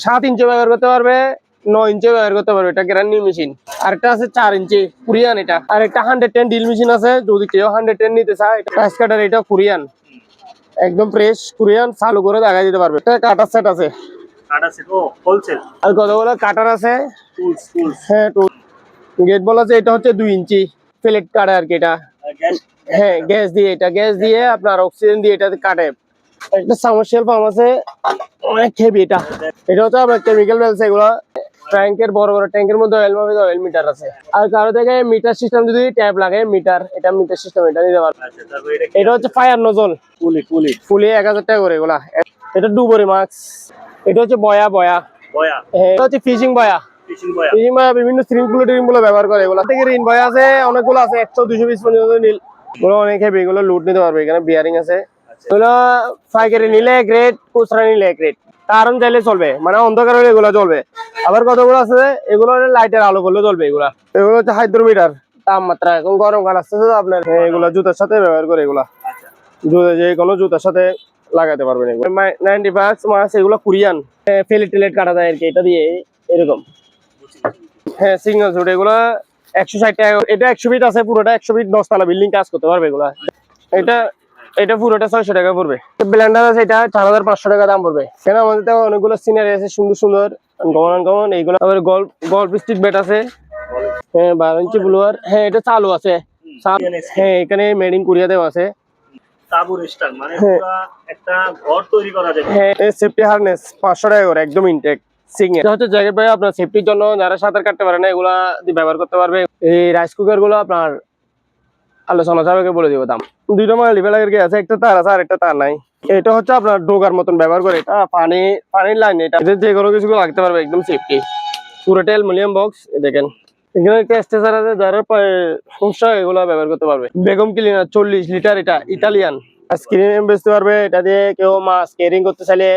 7 ইঞ্চি ব্যবহার করতে পারবে, 9 ইঞ্চি ব্যবহার করতে পারবে। এটা গ্রাইন্ড মেশিন। আরেকটা আছে 4 ইঞ্চি কোরিয়ান। এটা আরেকটা 110 ডিল মেশিন আছে, যদি কেউ 110 নিতে চায়। এটা টাইস কাটার, এটা কোরিয়ান, একদম ফ্রেশ কোরিয়ান, চালু করে দেখা দিতে পারবে। এটা কাটার সেট আছে, কাটা সেট ও হোলসেল। আর কতগুলো কাটার আছে, টুলস টুলস। হ্যাঁ টুল। গেট বল আছে, এটা হচ্ছে 2 ইঞ্চি প্লেট কাটে আর কি। এটা গ্যাস। হ্যাঁ গ্যাস দিয়ে, এটা গ্যাস দিয়ে আপনার অক্সিজেন দিয়ে এটা কাটে। একটা সাবমার্সিবল পাম্প আছে, অনেক হেভি। এটা এটা হচ্ছে আপনার কেমিক্যাল বেলস। এগুলো ট্যাঙ্কের, বড় বড় ট্যাঙ্কের মধ্যে অয়েল মিটার আছে। আর কারো থেকে মিটার সিস্টেম যদি ট্যাপ লাগে, মিটার, এটা মিটার সিস্টেম, এটা নিতে পারবে। আচ্ছা, তারপর এটা এটা হচ্ছে ফায়ার নজল, কুলি ফুলি 1000 টাকা করে এগুলা। এটা ডুবরি মাস্ক। এটা হচ্ছে বয়া। বয়া। হ্যাঁ, এটা হচ্ছে ফিশিং বয়া। ফিশিং বয়া। ফিশিং বয়া বিভিন্ন সুইমিং পুল টিম গুলো ব্যবহার করে। এগুলা থেকে রিন বয়া আছে, অনেকগুলো আছে, 100-200 পিস পর্যন্ত নীল। এগুলো অনেক হেভি, এগুলো লুট নিতে পারবে। এখানে বিয়ারিং আছে। এগুলো পাইকারি নিলে গ্রেড, খুচরা নিলে গ্রেড। কারণ চাইলে চলবে, মানে অন্ধকার হলে এগুলো চলবে। আবার কতগুলো আছে, এগুলো লাইটের আলো করলে চলবে। এগুলো হচ্ছে হাইড্রোমিটার, তাপমাত্রা। এখন গরমকাল আসতেছে তো আপনার, এগুলো জুতার সাথে ব্যবহার করে। এগুলা জুতা, যে কোনো জুতার সাথে লাগাতে পারবেন। এগুলো 95 মাস। এগুলো কোরিয়ান, ফেলেট টেলেট কাটা যায় আর কি এটা দিয়ে, এরকম। হ্যাঁ সিগন্যাল সুট। এগুলো 160 টাকা। এটা 100 ফিট আছে, পুরোটা 100 ফিট 10 তলা বিল্ডিং কাজ করতে পারবে এগুলা। এটা পুরোটা 600 টাকা পড়বে। ব্লেন্ডার আছে, এটা 4500 টাকা দাম পড়বে। কেন আমাদের তো অনেকগুলো সিনারি আছে, সুন্দর সুন্দর গমন এইগুলো। আবার গল্ফ স্টিক ব্যাট আছে, হ্যাঁ 12 ইঞ্চি ব্লুয়ার। হ্যাঁ এটা চালু আছে। হ্যাঁ এখানে মেড ইন কোরিয়া দেওয়া আছে। তাবুর স্টাইল, মানে পুরো একটা ঘর তৈরি করা যাবে। হ্যাঁ সেফটি হারনেস 500 টাকা করে, একদম ইনটেক সিগনেল। এটা হচ্ছে জ্যাকেট ভাই, আপনার সেফটির জন্য, যারা সাঁতার কাটতে পারে না এগুলা দিয়ে ব্যবহার করতে পারবে। এই রাইস কুকার গুলো আপনার আলোচনা সাপেক্ষে বলে দিব দাম। দুইটা মাল লিভেলের আছে, একটা তার আছে আর একটা তার নাই। এটা হচ্ছে আপনার ডোগার মতন ব্যবহার করে। এটা পানির লাইন। এটা যে কোনো কিছু লাগতে পারবে, একদম সেফটি। পুরোটা অ্যালুমিনিয়াম বক্স। দেখেন এখানে একটা স্ট্রেচার আছে, যারা সমস্যা এগুলো ব্যবহার করতে পারবে। বেগম ক্লিনার 40 লিটার, এটা ইটালিয়ান। স্ক্রিন বেচতে পারবে। এটা দিয়ে কেউ মাছ ক্যারিং করতে চাইলে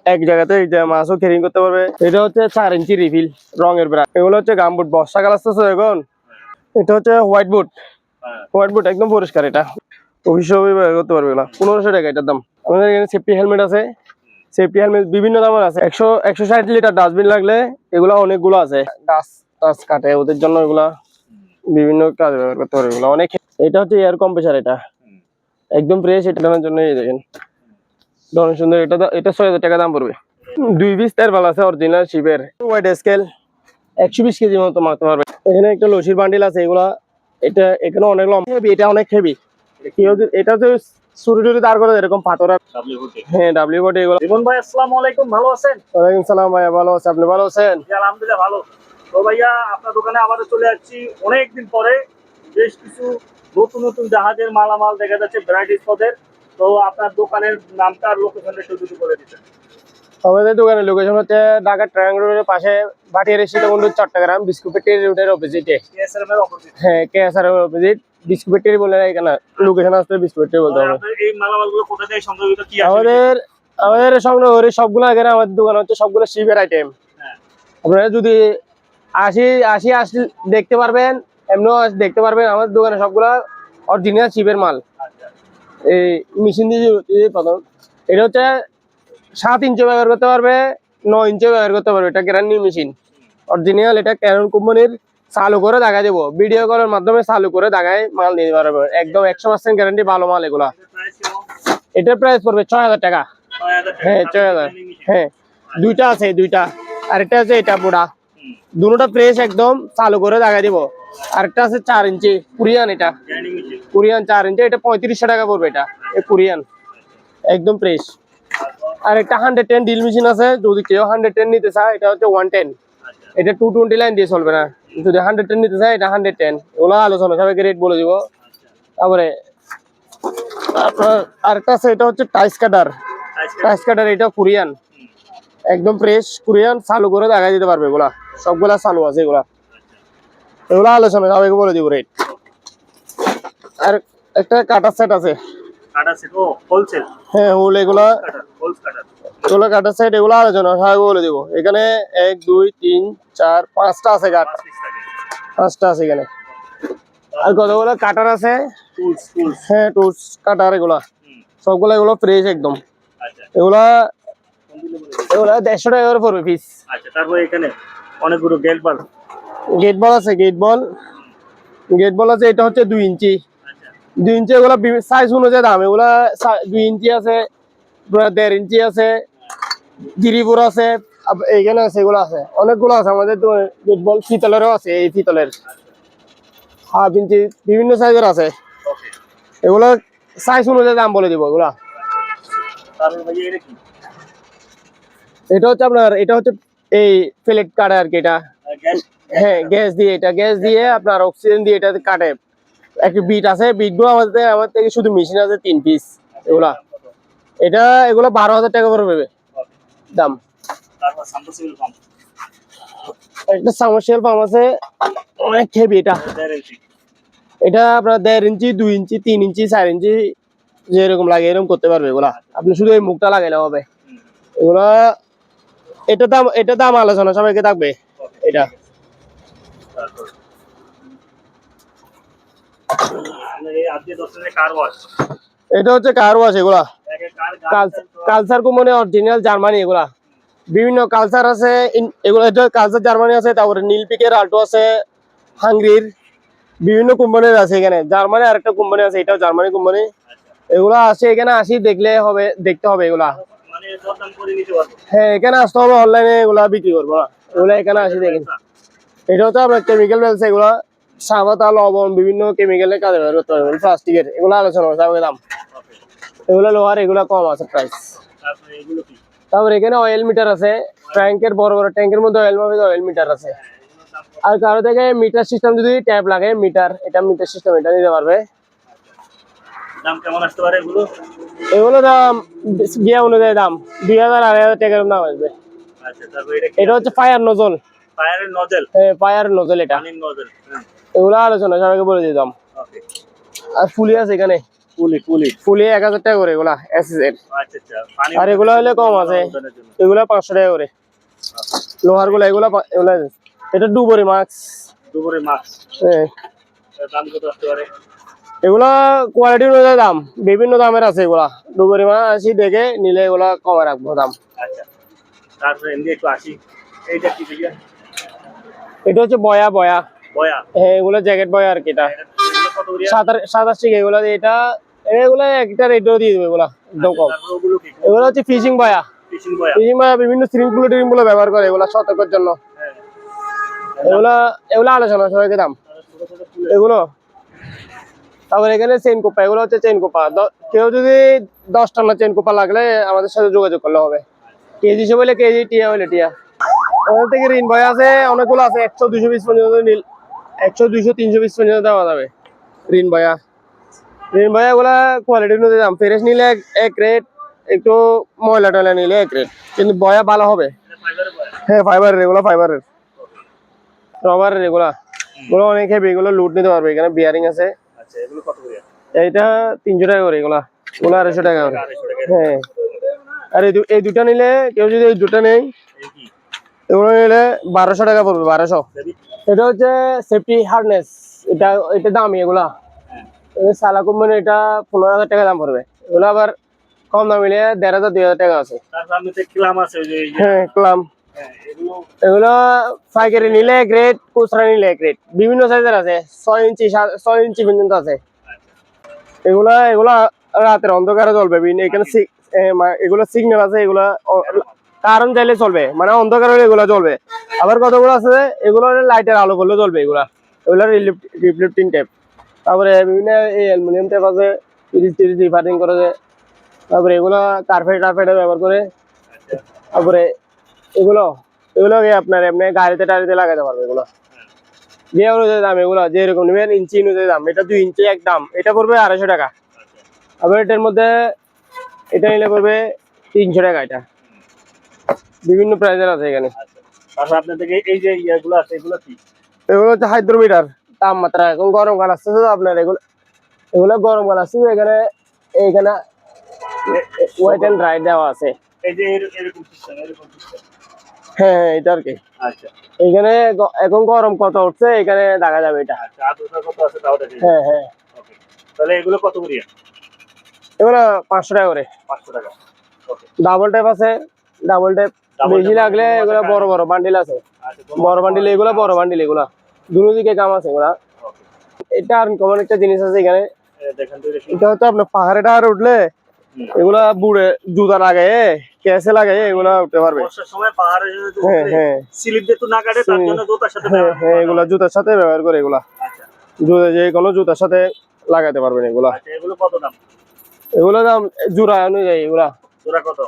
এক জায়গাতে মাছও ক্যারিং করতে পারবে। এটা হচ্ছে 4 ইঞ্চি রিফিল, রঙের ব্রাশ। এগুলো হচ্ছে গামবুট, বর্ষাকাল আসতেছে এখন। এটা হচ্ছে হোয়াইট বুট, একদম পরিষ্কার। এটা অফিসে ব্যবহার করতে পারবে। এগুলো 1500 টাকা এটার দাম। আমাদের এখানে সেফটি হেলমেট আছে। সেফটি হেলমেট বিভিন্ন দামের আছে। 160 লিটার ডাস্টবিন লাগলে এগুলো অনেকগুলো আছে। গাছ কাটে ওদের জন্য, এগুলা বিভিন্ন কাজে ব্যবহার করতে পারবে। এগুলো অনেক। এটা হচ্ছে এয়ার কম্প্রেসার, এটা একদম ফ্রেশ। এটার জন্য এই দেখেন অনেক সুন্দর। এটা 6000 টাকা দাম পড়বে। 2 পিস তেল বাল আছে, অরিজিনাল শিপের ওয়াইড স্কেল, 120 কেজি মতো মারতে পারবে। এখানে একটা লসির বান্ডিল আছে। এগুলা এটা এখানে অনেক লম্বা, হেভি। এটা অনেক হেভি। এটা তো চুরি দাঁড় করে এরকম পাথর। হ্যাঁ ডাব্লিউ বডি। এগুলো জীবন ভাই, আসসালামু আলাইকুম, ভালো আছেন? ওয়ালাইকুম সালাম ভাইয়া, ভালো আছে। আপনি ভালো আছেন? আলহামদুলিল্লাহ ভালো। তো ভাইয়া, আপনার দোকানে আবারও চলে যাচ্ছি অনেকদিন পরে। বেশ কিছু নতুন জাহাজের মালামাল দেখা যাচ্ছে, ভ্যারাইটিস পদের। তো আপনার দোকানের নামটা আর লোকেশনটা একটু যদি বলে দিতেন। আমাদের দোকানের লোকেশন হচ্ছে ঢাকা ট্রায়াঙ্গল রোডের পাশে, ভাটিয়ারি সীতাকুণ্ড, চট্টগ্রাম, বিস্কুট ফ্যাক্টরি রোডের অপোজিটে। কেএসআরএম এর অপোজিট। হ্যাঁ কেএসআর এর অপোজিট বিস্কুট ফ্যাক্টরি বলে এখানে লোকেশন আসলে বিস্কুট ফ্যাক্টরি বলতে হবে। আপনার এই মালামালগুলো কোথা থেকে সংগ্রহিত, কি আছে? আমাদের সংগ্রহ করে সবগুলো এখানে আমাদের দোকান হচ্ছে সবগুলো শিপের আইটেম। হ্যাঁ। আপনারা যদি আসি দেখতে পারবেন, এমনিও দেখতে পারবেন। আমাদের দোকানে সবগুলো অরিজিনাল শিপের মাল। আচ্ছা। এই মেশিন দিয়ে প্রথম এটা হচ্ছে 7 ইঞ্চি ব্যবহার করতে পারবে, 9 ইঞ্চি ব্যবহার করতে পারবে। এটা গ্যারান্টি মেশিন অরিজিনাল। এটা ক্যানন কোম্পানির। চালু করে দেখাই দেবো, ভিডিও কলের মাধ্যমে চালু করে দেখায় মাল নিতে পারবে। একদম 100% গ্যারান্টি, ভালো মাল এগুলা। এটার প্রাইস পড়বে 6000 টাকা। হ্যাঁ 6000। হ্যাঁ দুইটা আছে, দুইটা। আরেকটা আছে এটা পুরা, দুটোটা ফ্রেশ একদম, চালু করে দেখাই দিব। আরেকটা আছে 4 ইঞ্চি কোরিয়ান। এটা কোরিয়ান 4 ইঞ্চি, এটা 3500 টাকা পড়বে। এটা কোরিয়ান, একদম ফ্রেশ। আর একটা 110 ডিল মেশিন আছে, যদি কেউ 110 নিতে চায় এটা হচ্ছে 110। এটা 220 লাইন দিয়ে চলবে না। যদি 110 নিতে চায় এটা 110। ওগুলো আলোচনা সবাইকে রেট বলে দিব। তারপরে আপনার আরেকটা আছে, এটা হচ্ছে টাইস কাটার। এটা কোরিয়ান, একদম ফ্রেশ কোরিয়ান, চালু করে দেখাই দিতে পারবে। এগুলা সবগুলা চালু আছে। এগুলা আলোচনা সবাইকে বলে দিব রেট। আর একটা কাটার সেট আছে। হোলসেল। হ্যাঁ হোল। এগুলো কাটার সেট, এগুলো আলোচনা সবাইকে বলে দিব। এখানে 1 2 3 4 5টা আছে কাট, 5টা আছে এখানে। আর কতগুলো কাটার আছে। হ্যাঁ টুলস কাটার, এগুলা সবগুলো এগুলো ফ্রেশ একদম। এগুলা এগুলো 150 টাকা করে পড়বে পিস। আচ্ছা, তারপরে এখানে অনেকগুলো গেট বাল্ব। গেট বল আছে, গেট বল আছে, এটা হচ্ছে 2 ইঞ্চি। আচ্ছা 2 ইঞ্চি এগুলো সাইজ অনুযায়ী দাম। এগুলা 2 ইঞ্চি আছে, 1.5 ইঞ্চি আছে, গিরিপুর আছে, এইখানে আছে, এগুলো আছে, অনেকগুলো আছে আমাদের গেট বল। পিতলেরও আছে, এই পিতলের 1/2 ইঞ্চি, বিভিন্ন সাইজের আছে। ওকে। এগুলো সাইজ অনুযায়ী দাম বলে দিব এগুলা। তারপরে ভাইয়া এটা কি? এটা হচ্ছে আপনার, এটা হচ্ছে এই প্লেট কাটে আর কি এটা। গ্যাস। হ্যাঁ, গ্যাস দিয়ে, এটা গ্যাস দিয়ে আপনার অক্সিজেন দিয়ে এটা কাটে। একটা বিট আছে, বিট গুলো আমার থেকে শুধু মেশিন আছে 3 পিস এগুলা। এগুলো 12,000 টাকা করে পড়বে দাম। তারপর সাবমার্সিবল পাম্প। একটা সাবমার্সিবল পাম্প আছে, অনেক হেভি এটা। 1.5 ইঞ্চি। এটা আপনার 1.5 ইঞ্চি, 2 ইঞ্চি, 3 ইঞ্চি, 4 ইঞ্চি যেরকম লাগে এরকম করতে পারবে এগুলা। আপনি শুধু এই মুখটা লাগাইলে হবে এগুলা। এটা দাম আলোচনা সবাইকে থাকবে এটা। তারপর এই আজকে 10 টাকা কার ওয়াশ। এটা হচ্ছে কার ওয়াশ এগুলা। একে কার কালচার কোম্পানি অরিজিনাল জার্মানি এগুলা। বিভিন্ন কালচার আছে এগুলো। এটা কালচার জার্মানি আছে, তারপরে নীলপিকের আল্টো আছে, হাঙ্গরির বিভিন্ন কোম্পানির আছে এখানে। জার্মানি আরেকটা কোম্পানি আছে, এটাও জার্মানি কোম্পানি। এগুলা আছে এখানে, আসি দেখলে হবে, দেখতে হবে এগুলা। মানে দরদাম করে নিতে পারবো। হ্যাঁ, এখানে আসতে হবে, অনলাইনে এগুলা বিক্রি করবো না, এগুলা এখানে আসি দেখেন। এটা হচ্ছে আপনার কেমিক্যাল ব্যবসা এগুলা। সাবাতা, লবণ, বিভিন্ন কেমিক্যালের কাজে ব্যবহার করতে পারবেন। প্লাস্টিকের এগুলো আলোচনা করতে হবে দাম। ওকে। এগুলো লোহার, এগুলা কম আছে প্রাইস। তারপরে এগুলো কি? তারপরে এখানে অয়েল মিটার আছে, ট্যাঙ্কের বড় বড় ট্যাঙ্কের মধ্যে অয়েল মাপে অয়েল মিটার আছে। এগুলোর দাম কত? আর কারো থেকে মিটার সিস্টেম যদি ট্যাপ লাগে, এটা মিটার সিস্টেম, এটা নিতে পারবে। দাম কেমন আসতে পারে এগুলো? এগুলো দাম গিয়া অনুযায়ী দাম 2,000 2,500 টাকার দাম আসবে। আচ্ছা, তারপরে এটা কি? এটা হচ্ছে ফায়ার নজল। ফায়ারের নজল। ফায়ার নজল এটা। পানির নজল। এগুলো আলোচনা সবাইকে বলে দিতাম। ওকে। আর ফুলি আছে এখানে, ফুলি 1,000 টাকা করে এগুলা এসএসএল। আচ্ছা আচ্ছা। পানি আর এগুলো হলে কম আছে, এগুলা 500 টাকা করে। লোহার গুলা এগুলা এটা ডুবরি মাস্ক। দুপুরে মাছ। হ্যাঁ, এর দাম কত আসতে পারে? এগুলা কোয়ালিটি অনুযায়ী দাম, বিভিন্ন দামের আছে এগুলা। ডুবরি মাছ আসি দেখে নিলে এগুলা কমে রাখবো দাম। আচ্ছা, তারপরে এমনি একটু আসি। এইটা কি ভাইয়া? এটা হচ্ছে বয়া। বয়া। হ্যাঁ, এগুলো জ্যাকেট বয়া আর কি। এটা এগুলো কত করে? 27 টাকা এগুলা। এগুলা একটা রেটও দিয়ে দেবে এগুলা একদম কম। তারপরে ওগুলো কি? এগুলো হচ্ছে ফিশিং বয়া। ফিশিং বয়া। বিভিন্ন সিরিং গুলো ব্যবহার করে এগুলা সতর্কের জন্য। হ্যাঁ। এগুলা আলোচনা সবাইকে দাম ছোট ছোট ফুল। এগুলো। তারপরে এখানে চেইন কোপা, এগুলো হচ্ছে চেইন কোপা। কেউ যদি 10 টানা চেইন কোপা লাগলে আমাদের সাথে যোগাযোগ করলে হবে। কেজি হিসেবে হলে কেজি, টিয়া হলে টিয়া। আমাদের থেকে ঋণ বই আছে অনেকগুলো আছে, 100-200 পিস পর্যন্ত 100-200-300 পিস পর্যন্ত দেওয়া যাবে ঋণ বয়া। এগুলা কোয়ালিটি অনুযায়ী দাম। ফ্রেশ নিলে এক রেট, একটু ময়লা টয়লা নিলে এক রেট, কিন্তু বয়া ভালো হবে। ফাইবারের বয়া। হ্যাঁ, ফাইবারের এগুলো, ফাইবারের রবারের এগুলো অনেক হেভি। এগুলো লুট নিতে পারবে। এখানে বিয়ারিং আছে। আচ্ছা, এগুলো কত করে? এইটা 300 টাকা করে এগুলো 250 টাকা করে। 250 টাকা। হ্যাঁ, আর এই দুটা নিলে, কেউ যদি এই দুটা নেই, এই কি? এগুলো নিলে 1200 টাকা পড়বে, 1200। দেবি? এটা হচ্ছে সেফটি হার্নেস। এটা দামি এগুলা। সালা কোম্পানি, এটা 15,000 টাকা দাম পড়বে। এগুলো আবার কম দাম নিলে 1,500-2,000 টাকা আছে। তারপর আমি তো ক্লাম আছে ওই যে এই যে। হ্যাঁ, ক্লাম। হ্যাঁ, এগুলো এগুলো পাইকারি নিলে এক রেট, খুচরা নিলে এক রেট। বিভিন্ন সাইজের আছে, 6 ইঞ্চি 6 ইঞ্চি পর্যন্ত আছে। এগুলা রাতের অন্ধকারে চলবে। এখানে এগুলো সিগন্যাল আছে, এগুলা কারণ চাইলে চলবে, মানে অন্ধকার হলে এগুলা চলবে। আবার কতগুলো আছে এগুলো লাইটের আলো করলে চলবে এগুলা। এগুলো রিফ্লেক্টিং টেপ। তারপরে বিভিন্ন এই অ্যালুমিনিয়াম টেপ আছে, ফ্রিজ রিফারিং করে। তারপরে এগুলো কার্পেট ব্যবহার করে। তারপরে এগুলো আপনার এমনি গাড়িতে টাড়িতে লাগাতে পারবে এগুলো। যে অনুযায়ী দাম এগুলো, যেরকম নেবেন ইঞ্চি অনুযায়ী দাম। এটা 2 ইঞ্চি এক দাম, এটা পড়বে 250 টাকা। আবার এটার মধ্যে এটা নিলে পড়বে 300 টাকা। এটা বিভিন্ন প্রাইজের আছে এখানে। তারপর আপনার থেকে এই যে ইয়াগুলো আছে এগুলো কি? এগুলো হচ্ছে হাইড্রোমিটার, তাপমাত্রা। এখন গরমকাল আসছে তো আপনার, এগুলো গরমকাল আসছে। এইখানে ওয়েট এন্ড ড্রাই দেওয়া আছে। এই যে এরকম সিস্টেম। হ্যাঁ, এটা আর কি। আচ্ছা এইখানে এখন গরম কত উঠছে এখানে দেখা যাবে এটা। আচ্ছা, আদ্রতা কত আছে তাও দেখি। হ্যাঁ। ওকে, তাহলে এগুলো কত করে? এগুলো 500 টাকা করে। 500 টাকা। ওকে। ডাবল ট্যাপ আছে, ডাবল ট্যাপ। বেশি লাগলে এগুলো বড় বড় বান্ডিল আছে, বড় বান্ডিল এগুলো, বড় বান্ডিল এগুলা, দুনো দিকে কাম আছে এগুলা। এটা আর কমন একটা জিনিস আছে এখানে, এটা হচ্ছে আপনার পাহাড়ে টাহাড়ে উঠলে এগুলা বুড়ে জুতা লাগে কেসে লাগে এগুলা উঠতে পারবে। বর্ষার সময় পাহাড়ে হ্যাঁ হ্যাঁ স্লিপ যেহেতু না কাটে তার জন্য জুতার সাথে হ্যাঁ, এগুলা জুতার সাথে ব্যবহার করে এগুলা, যে কোনো জুতার সাথে লাগাতে পারবেন এগুলা। এগুলো কত দাম? এগুলো দাম জোড়া অনুযায়ী, এগুলা জোড়া কত?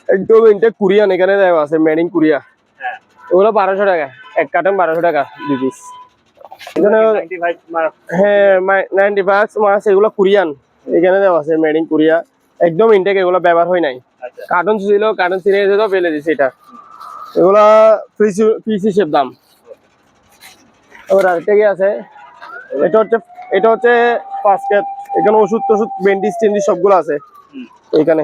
একদম ইনটেক কোরিয়ান, এখানে দেওয়া আছে মেড ইন কোরিয়া। হ্যাঁ, এগুলো 1200 টাকা এক কার্টন, 1200 টাকা 2 পিস। এখানে 95 মার্ক। হ্যাঁ 95 মাছ, এগুলো কোরিয়ান, এখানে দেওয়া আছে মেড ইন কোরিয়া, একদম ইনটেক, এগুলো ব্যবহার হয় নাই। আচ্ছা, কার্টন ছিল, কার্টন ছিঁড়ে যেত ফেলে দিছে এটা। এগুলা পিস হিসেব দাম। আবার আরেকটা কি আছে, এটা হচ্ছে বাস্কেট, এখানে ওষুধ টষুধ বেন্ডিজ টেন্ডিজ সবগুলো আছে এখানে।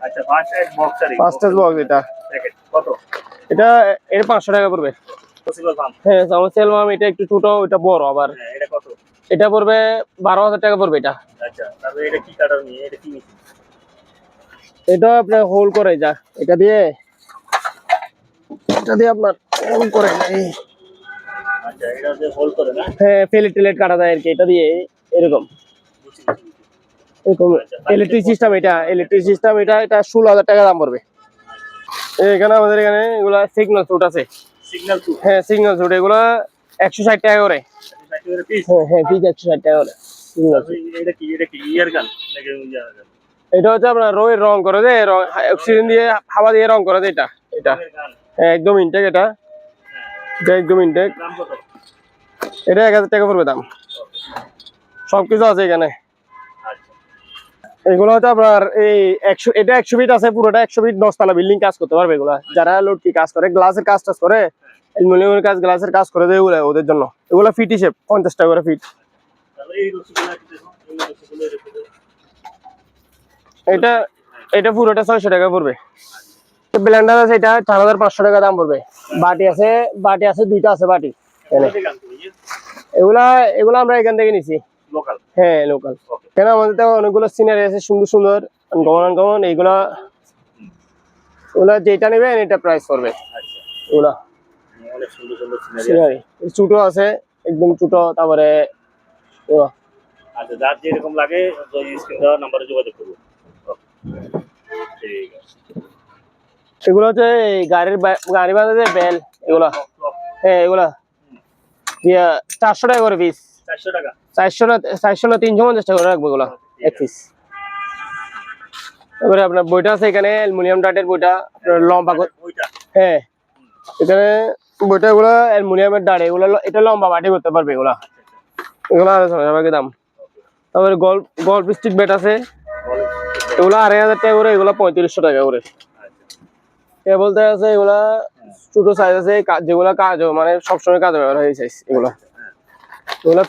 আচ্ছা, ফার্স্ট এড বক্সারি ফার্স্ট বক্স এটা, প্যাকেট কত? এটা এর 500 টাকা পড়বে। Possible farm. হ্যাঁ সামসেল মাম, এটা একটু ছোট, এটা বড় আবার। হ্যাঁ, এটা কত? এটা পড়বে 12,000 টাকা পড়বে এটা। আচ্ছা, তারপরে এটা কি কাটার নিয়ে, এটা কি মেশিন? এটা আপনার হোল করে যা, এটা দিয়ে আপনার হোল করে এই, আচ্ছা, এটা যে হোল করে না? হ্যাঁ প্লেট টেলেট কাটা যায় আর কি, এটা দিয়ে এরকম বুঝছি, বুঝছি। এরকম ইলেকট্রিক সিস্টেম। এটা 16,000 টাকা দাম পড়বে। এখানে আমাদের এখানে এগুলা সিগন্যাল স্যুট আছে। সিগন্যাল টু হ্যাঁ সিগন্যাল স্যুট, এগুলা 160 টাকা করে। পিস। হ্যাঁ পিস 160 টাকা করে signal suit। এটা কি ইয়ার গান নাকি ইয়ার গান? এটা হচ্ছে আপনার রং করে দেয়, অক্সিজেন দিয়ে হাওয়া দিয়ে রং করে দেয় এটা। গান। হ্যাঁ একদম ইনটেক, এটা একদম ইনটেক। দাম কত? এটা 1000 টাকা পড়বে দাম। সবকিছু আছে এখানে। আচ্ছা, এগুলো হচ্ছে আপনার এই 100, এটা 100 ফিট আছে, পুরোটা 100 ফিট 10 তলা বিল্ডিং কাজ করতে পারবে এগুলা। যারা লোড কি কাজ করে, গ্লাসের কাজ টাজ করে, অ্যালুমিনিয়ামের কাজ, গ্লাসের কাজ করে দেয় এগুলা, ওদের জন্য এগুলা ফিট হিসেব 50 টাকা করে ফিট। তাহলে এই রসগুলো কি দেখো, এই রসগুলো রেখে দাও। এটা পুরোটা 600 টাকা পড়বে। ব্লেন্ডার আছে, এটা 4500 টাকা দাম পড়বে। বাটি আছে দুইটা আছে বাটি এখানে। এই গান তুমি এগুলা আমরা এখান থেকে নিছি, লোকাল। হ্যাঁ লোকাল। ওকে, কেন আমাদের তো অনেকগুলো সিনারি আছে সুন্দর সুন্দর, আনকমন। এগুলা যেটা নেবেন এটা প্রাইস পড়বে। আচ্ছা, এগুলা অনেক সুন্দর সুন্দর সিনারি। সিনারি ছোট আছে, একদম ছোট। তারপরে এগুলা। আচ্ছা, যার যেরকম লাগে ওই স্ক্রিন দেওয়া নম্বরে যোগাযোগ করবো। ঠিক আছে। এগুলো হচ্ছে এই গাড়ি বাঁধাতে বেল এগুলা। হ্যাঁ এগুলা 400 টাকা করে পিস। 400 টাকা। 400 না 350 টাকা করে রাখবো এগুলা এক পিস। এবারে আপনার বইটা আছে এখানে, অ্যালুমিনিয়াম ডাটের বইটা, আপনার লম্বা। ওইটা। হ্যাঁ এখানে বইটা, এগুলো অ্যালুমিনিয়ামের ডাট, এগুলো এটা লম্বা বাটি করতে পারবে এগুলা। এগুলো আলোচনা সবাইকে দাম। তারপরে গল্ফ স্টিক ব্যাট আছে, এগুলো 2500 টাকা করে, এগুলো 3500 টাকা করে। বলতে আছে এগুলা ছোট সাইজ আছে, যেগুলা কাজ মানে সবসময় কাজে ব্যবহার হয় সাইজ এগুলা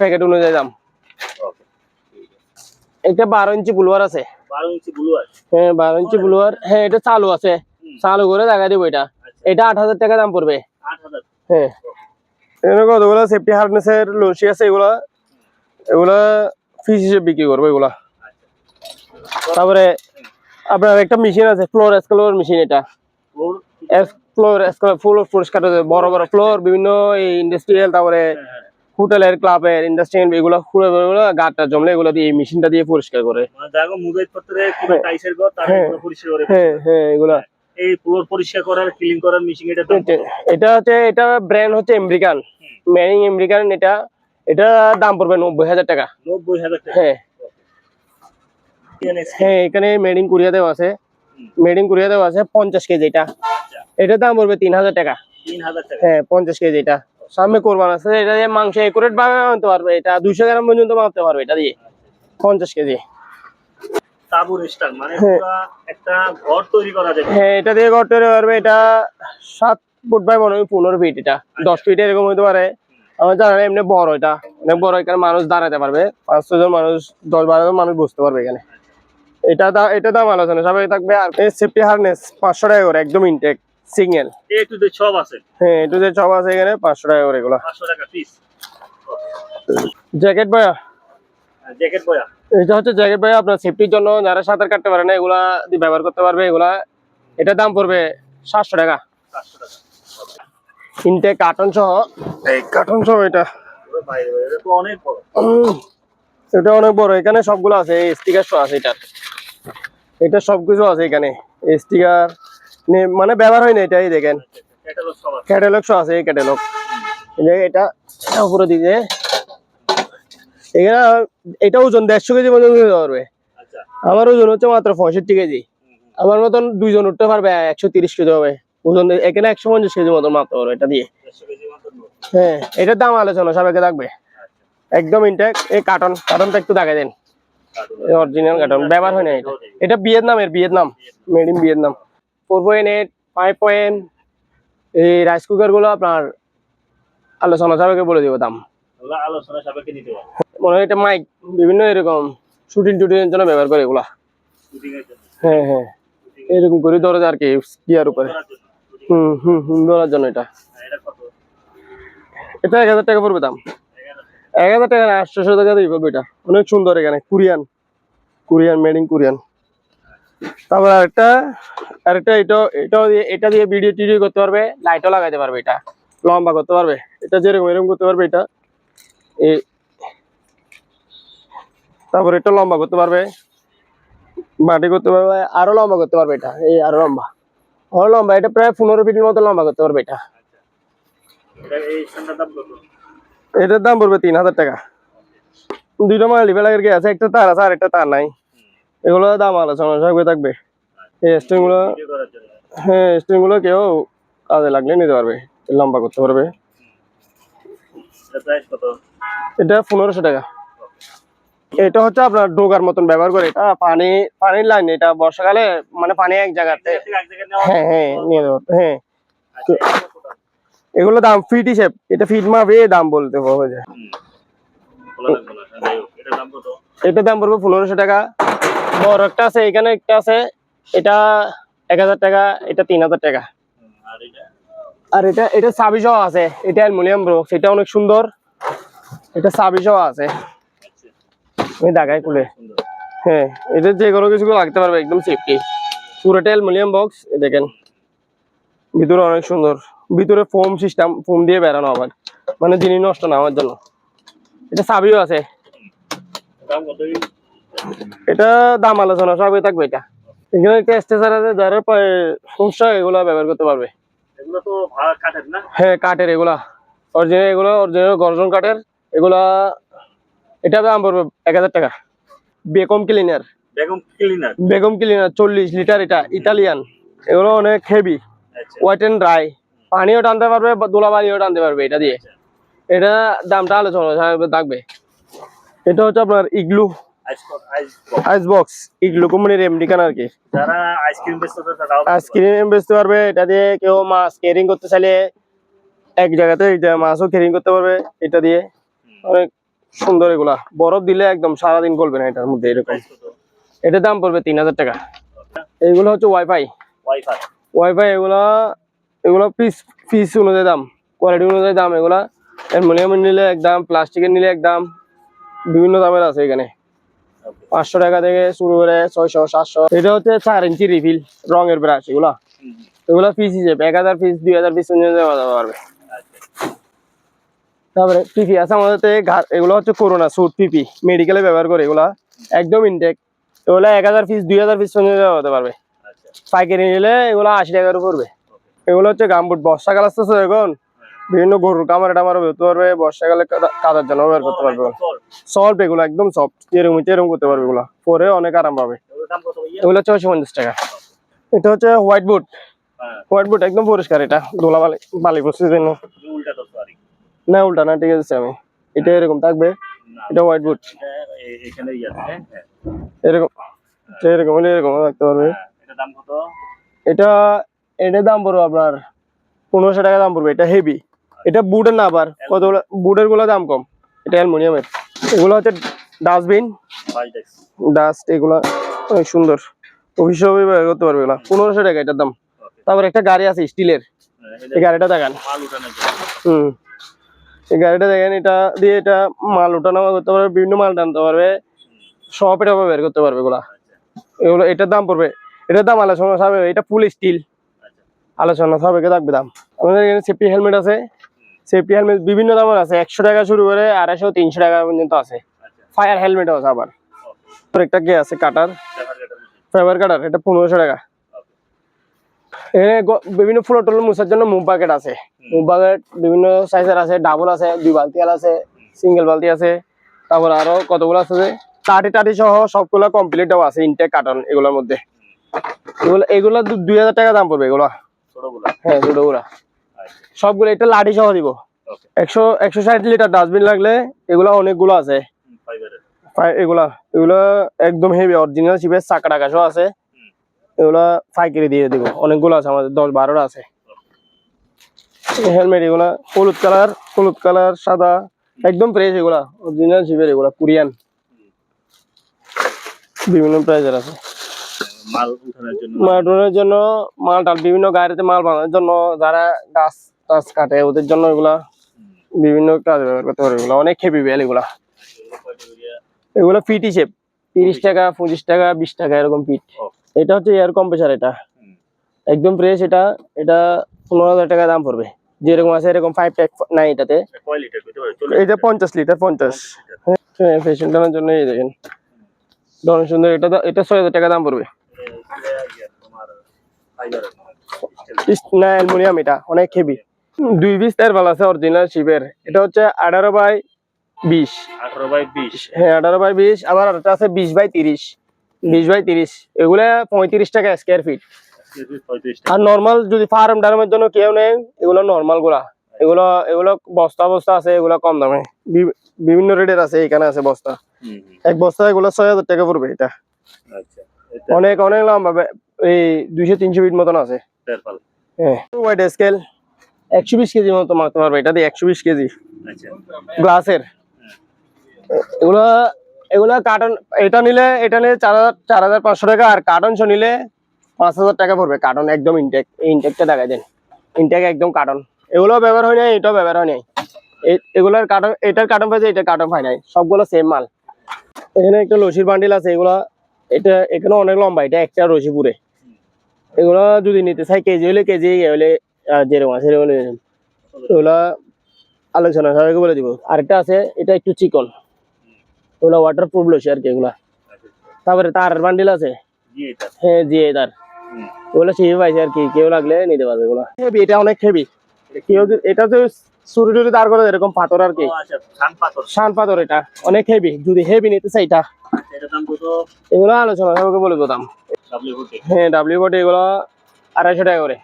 প্যাকেট অনুযায়ী দাম। একটা 12 ইঞ্চি ব্লুয়ার আছে। 12 ইঞ্চি ব্লুয়ার? হ্যাঁ 12 ইঞ্চি ব্লুয়ার। হ্যাঁ এটা চালু আছে, চালু করে দেখা দিব এটা। এটা 8000 টাকা দাম পড়বে। 8000? হ্যাঁ এখানে কতগুলো সেফটি হার্নেসের লসি আছে, এগুলা ফিস হিসেবে বিক্রি করবো এগুলা। তারপরে আপনার একটা মেশিন আছে, ফ্লোর এসকেলেটর মেশিন। এটা ফ্লোর পরিষ্কার, বড় বড় ফ্লোর, বিভিন্ন ইন্ডাস্ট্রিয়াল, তারপরে হোটেলের, ক্লাবের, ইন্ডাস্ট্রিয়াল, এগুলো গাটটা জমলে এগুলো দিয়ে, এই মেশিনটা দিয়ে পরিষ্কার করে। মানে দেখো মুজাহিদ পত্রে কিংবা টাইসের ঘর তার এগুলো পরিষ্কার করে। হ্যাঁ হ্যাঁ এগুলা এই ফ্লোর পরিষ্কার করার, ক্লিন করার মেশিন এটা দাম কত? এটা ব্র্যান্ড হচ্ছে আমেরিকান, মেরিং আমেরিকান। এটা দাম পড়বে 90,000 টাকা। 90,000 টাকা? হ্যাঁ হ্যাঁ এখানে মেড ইন কোরিয়া দেওয়া আছে, 50 কেজি। এটার দাম পড়বে 3000 টাকা। 3000 টাকা? হ্যাঁ 50 কেজি। এটা সামনে কোরবান আছে, এটা দিয়ে মাংস একুরেট ভাবে মানতে পারবে। এটা 200 গ্রাম পর্যন্ত মাপতে পারবে এটা দিয়ে, 50 কেজি। তাবুর স্টাইল মানে পুরো একটা ঘর তৈরি করা যাবে। হ্যাঁ এটা দিয়ে ঘর তৈরি পারবে। এটা 7 ফুট বাই 15 ফিট। এটা 10 ফিট এরকম হতে পারে, আমার জানা নেই। এমনি বড়, এটা অনেক বড়। এখানে মানুষ দাঁড়াতে পারবে, 5-6 জন মানুষ, 10-12 জন মানুষ বসতে পারবে এখানে। এটা দাম আলোচনা সবাই থাকবে। আর এই সেফটি হারনেস 500 টাকা করে, একদম intact single. A to Z সব আছে? হ্যাঁ এ টু জেড সব আছে এখানে, 500 টাকা করে এগুলো। 500 টাকা পিস। জ্যাকেট ভাইয়া, জ্যাকেট বয়া? এটা হচ্ছে জ্যাকেট ভাইয়া আপনার সেফটির জন্য, যারা সাঁতার কাটতে পারে না এগুলা দিয়ে ব্যবহার করতে পারবে এগুলা। এটা দাম পড়বে 700 টাকা। 700 টাকা। ইনটেক কার্টন সহ, এই কার্টন সহ এটা। ওরে ভাই এটা তো অনেক বড়। এটা অনেক বড়, এখানে সবগুলো আছে, এই স্টিকার সহ আছে এটা। এটা সবকিছু আছে এখানে, স্টিকার মানে ব্যবহার হয় না এটাই দেখেন। ক্যাটালগ সব আছে। ক্যাটালগ সহ আছে, এই ক্যাটালগ। এটা উপরে দিকে এখানে, এটা ওজন 150 কেজি পর্যন্ত নিতে পারবে। আচ্ছা। আমার ওজন হচ্ছে মাত্র 65 কেজি। আমার মতন 2 জন উঠতে পারবে, 130 কেজি হবে ওজন। এখানে 150 কেজি মতন মাপতে পারবে এটা দিয়ে। 150 কেজি মতো। হ্যাঁ, এটার দাম আলোচনা সাপেক্ষে থাকবে। একদম ইনটেক। এই কার্টনটা একটু দেখাই দেন, অরিজিনাল কার্টন, ব্যবহার হয় না এটা। এটা ভিয়েতনাম, মেড ইন ভিয়েতনাম। 4.8, 5. এই রাইস কুকার গুলো আপনার আলোচনা সাপেক্ষে বলে দিব দাম। আলোচনা সাপেক্ষে নিতে পারবো। মনে হয় এটা মাইক বিভিন্ন এরকম শুটিং টুটিং জন্য ব্যবহার করে এগুলা। শুটিং এর জন্য। হ্যাঁ হ্যাঁ, এরকম করে দরজা আর কি ইয়ার উপরে। ধরার জন্য এটা। এটা কত? এটা 1000 টাকা পড়বে দাম। 1000 টাকা না, 800 টাকা দিয়ে পড়বে এটা। অনেক সুন্দর, এখানে কোরিয়ান মেড ইন কোরিয়ান। তারপর আরেকটা এটা দিয়ে ভিডিও টিডিও করতে পারবে, লাইটও লাগাইতে পারবে, এটা লম্বা করতে পারবে, এটা যেরকম এরকম করতে পারবে এটা। তারপর এটা লম্বা করতে পারবে, মাটি করতে পারবে, আরো লম্বা করতে পারবে এটা। এই আরো লম্বা, এটা প্রায় 15 ফিটের মতো লম্বা করতে পারবে এটা। এটার দাম পড়বে 3000 টাকা। দুইটা মাল্টিপ্লায়ার কি আছে, একটা তার আছে আর একটা তার নাই। এগুলো দাম আলোচনা থাকবে। এই স্ট্রিং গুলো, হ্যাঁ স্ট্রিং গুলো কেউ কাজে লাগলে নিতে পারবে, লম্বা করতে পারবে। এটা 1500 টাকা। এটা হচ্ছে আপনার ডোগার মতন ব্যবহার করে, এটা পানির লাইন। এটা বর্ষাকালে মানে পানি এক জায়গাতে, হ্যাঁ হ্যাঁ নিয়ে যাবো। হ্যাঁ, এগুলো দাম ফিট হিসেব, এটা ফিট মাপে দাম বলতে হবে। এটার দাম পড়বে 1500 টাকা। বড় একটা আছে, এখানে একটা আছে, এটা 1000 টাকা, এটা 3000 টাকা। আর এটা চাবি সহ আছে, এটা অ্যালুমিনিয়াম বক্স, এটা অনেক সুন্দর। এটা চাবি সহ আছে, আমি দেখাই খুলে। হ্যাঁ, এটা যে কোনো কিছু লাগতে পারবে, একদম সেফটি। পুরোটা অ্যালুমিনিয়াম বক্স, দেখেন ভিতরে অনেক সুন্দর। ভিতরে ফোম সিস্টেম, ফোম দিয়ে বেরানো আবার, মানে জিনিস নষ্ট না হওয়ার জন্য। এটা চাবিও আছে। এটা দাম আলোচনা সবই থাকবে এটা। এখানে একটা স্ট্রেচার আছে, যারা সমস্যা এগুলো ব্যবহার করতে পারবে। এগুলো তো কাঠের না? হ্যাঁ কাঠের, এগুলা অরিজিনাল গর্জন কাঠের এগুলা। এটা দাম পড়বে 1000 টাকা। বেগম ক্লিনার 40 লিটার, এটা ইতালিয়ান। এগুলো অনেক হেভি, ওয়েট এন্ড ড্রাই, পানিও টানতে পারবে, ধুলাবালিও টানতে পারবে এটা দিয়ে। এটা দামটা আলোচনা থাকবে। এটা হচ্ছে আপনার ইগলু আইস বক্স, ইগলু কোম্পানির আমেরিকান আর কি। যারা আইসক্রিম বেচতে পারবে, এটা দিয়ে কেউ মাছ ক্যারিং করতে চাইলে এক জায়গাতে মাছও ক্যারিং করতে পারবে এটা দিয়ে। অনেক সুন্দর, এগুলা বরফ দিলে একদম সারাদিন গলবে না এটার মধ্যে, এরকম। এটার দাম পড়বে 3000 টাকা। এইগুলো হচ্ছে ওয়াইফাই। এগুলো পিস অনুযায়ী দাম, কোয়ালিটি অনুযায়ী দাম। এগুলা অ্যালুমিনিয়াম নিলে একদম, প্লাস্টিকের নিলে একদম, বিভিন্ন দামের আছে এখানে। 500 টাকা থেকে শুরু করে 600, 700। এটা হচ্ছে 4 ইঞ্চি রিফিল রঙের ব্রাশ। এগুলা পিস হিসেবে 1000 পিস, 2000 পিস দেওয়া পারবে। তারপরে পিপি আছে আমাদের। এগুলো হচ্ছে করোনা স্যুট পিপি, মেডিকেলে ব্যবহার করে এগুলা, একদম ইনটেক। এগুলা 1000 পিস, 2000 পিস দেওয়া হতে পারবে। পাইকারি নিলে এগুলো 80 টাকার পড়বে। এগুলো হচ্ছে গামবুট, বর্ষাকাল আসতেছে এখন, বিভিন্ন গরুর কামারে টামারে ধরতে পারবে, বর্ষাকালে কাদার জন্য ব্যবহার করতে পারবে। সফট, এগুলো একদম সফট, এরকম করতে পারবে। এগুলো পরে অনেক আরাম পাবে। এগুলো 650 টাকা। এটা হচ্ছে হোয়াইট বুট, একদম পরিষ্কার। এটা ধুলা বালি পড়ছে জন্য না, উল্টা না, ঠিক আছে। আমি এটা এরকম থাকবে, এটা হোয়াইট বুট, এরকম রাখতে পারবে। এটার দাম পড়বে আপনার 1500 টাকা দাম পড়বে। এটা হেভি, এটা বুটের না, আবার কতগুলো বুটের গুলো দাম কম, এটা অ্যালুমিনিয়ামের। এগুলো হচ্ছে ডাস্টবিন, এগুলা অনেক সুন্দর, অফিসে ব্যবহার করতে পারবে। এগুলা 1500 টাকা এটার দাম। তারপর একটা গাড়ি আছে স্টিলের, এই গাড়িটা দেখেন। এই গাড়িটা দেখেন, এটা দিয়ে এটা মাল উঠানামা করতে পারবে, বিভিন্ন মাল টানতে পারবে, সব এটা বের করতে পারবে এগুলা। এটার দাম পড়বে, এটার দাম আলোচনা হবে। এটা ফুল স্টিল, আলোচনা সাপেক্ষে থাকবে দাম। আমাদের এখানে সেফটি হেলমেট আছে, সেফটি হেলমেট বিভিন্ন দামের আছে, 100 টাকা শুরু করে 250 300 টাকা পর্যন্ত আছে। ফায়ার হেলমেট আছে আবার। একটা কি আছে কাটার, ফাইবার কাটার, এটা 1500 টাকা। এখানে বিভিন্ন ফুল টুল মুছার জন্য মুভ বাকেট আছে, মুভ বাকেট বিভিন্ন সাইজের আছে, ডাবল আছে, 2 বালতি আছে, সিঙ্গেল বালতি আছে, তারপর আরো কতগুলো আছে যে টাটি সহ সবগুলো কমপ্লিট আছে ইনটেক কার্টন। এগুলোর মধ্যে এগুলো 2000 টাকা দাম পড়বে এগুলো। হ্যাঁ ছোটগুলা সবগুলো, এটা লাঠি সহ দিব। 160 লিটার ডাস্টবিন লাগলে এগুলা অনেকগুলো আছে। এগুলা একদম হেভি অরিজিনাল শিপের চাকা টাকা সহ আছে। এগুলা পাইকারি দিয়ে দিব, অনেকগুলো আছে আমাদের, 10-12টা আছে হেলমেট। এগুলা হলুদ কালার সাদা একদম ফ্রেশ, এগুলা অরিজিনাল শিপের, এগুলা কোরিয়ান, বিভিন্ন প্রাইজের আছে। মাল উঠানোর জন্য মাল টাল বিভিন্ন গাড়িতে মাল বানানোর জন্য, যারা গাছ কাটে ওদের জন্য এগুলা বিভিন্ন কাজে ব্যবহার করতে পারে। এগুলা অনেক হেভি বেল। এগুলা ফিট হিসেব 30 টাকা 25 টাকা 20 টাকা এরকম ফিট। এটা হচ্ছে এয়ার কম্প্রেসার, এটা একদম ফ্রেশ। এটা 15,000 টাকা দাম পড়বে। যেরকম আছে এরকম 5 টাইপ নাই এটাতে। এটা 50 লিটার 50। হ্যাঁ ফ্যাশন টানার জন্য এই দেখেন দারুণ সুন্দর। এটা 6,000 টাকা দাম পড়বে। না অ্যালুমিনিয়াম, এটা অনেক হেভি। 2 পিস টায়ার আছে অরিজিনাল শিপের। এটা হচ্ছে 18/20। হ্যাঁ 18/20। আবার একটা আছে 20/30। 20/30 এগুলা 35 টাকা স্কয়ার ফিট। আর নরমাল যদি ফার্ম ডার্মের জন্য কেউ নেই, এগুলো নরমাল গুলা, এগুলো বস্তা আছে, এগুলো কম দামে বিভিন্ন রেটের আছে। এখানে আছে বস্তা, এক বস্তা এগুলো 6,000 টাকা পড়বে। এটা অনেক লম্বা, এই 200-300 ফিট মতন আছে। হ্যাঁ ওয়াইড স্কেল 120 কেজি মতো মারতে পারবে। এটা দিয়ে 120 কেজি গ্লাসের। এগুলা কার্টন, এটা নিলে 4,500 টাকা। আর কার্টন শো নিলে 5,000 টাকা পড়বে। কার্টন একদম ইনটেক, এই ইনটেকটা দেখাই দেন, ইনটেক একদম কার্টন। এগুলো ব্যবহার হয় নাই, এটাও ব্যবহার হয় নাই। এগুলার কার্টন, এটার কার্টন পাইছে, এটার কার্টন পাই নাই, সবগুলো সেম মাল। এখানে একটা রশির বান্ডিল আছে। এটা এখানে অনেক লম্বা, এটা একটা রশি পুরে। এগুলা যদি নিতে চাই কেজি হলে কেজি, হলে যেরকম আছে এগুলা আলোচনা সবাইকে বলে দিব। আরেকটা আছে, এটা একটু চিকন, ওগুলা ওয়াটার প্রুফ রশি আর কি এগুলা। তারপরে তারের বান্ডিল আছে, হ্যাঁ জিএ তার, ওগুলো শিখে পাইছে আর কি, কেউ লাগলে নিতে পারবে। এগুলা হেভি, এটা অনেক হেভি। কেউ এটা তো চুরি টুরি দাঁড় করে এরকম পাথর আর কি, শান পাথর। এটা অনেক হেভি, যদি হেভি নিতে চাই এটা। এগুলো আলোচনা সবাইকে বলে দাম। হ্যাঁ W40 এগুলো 250 টাকা করে।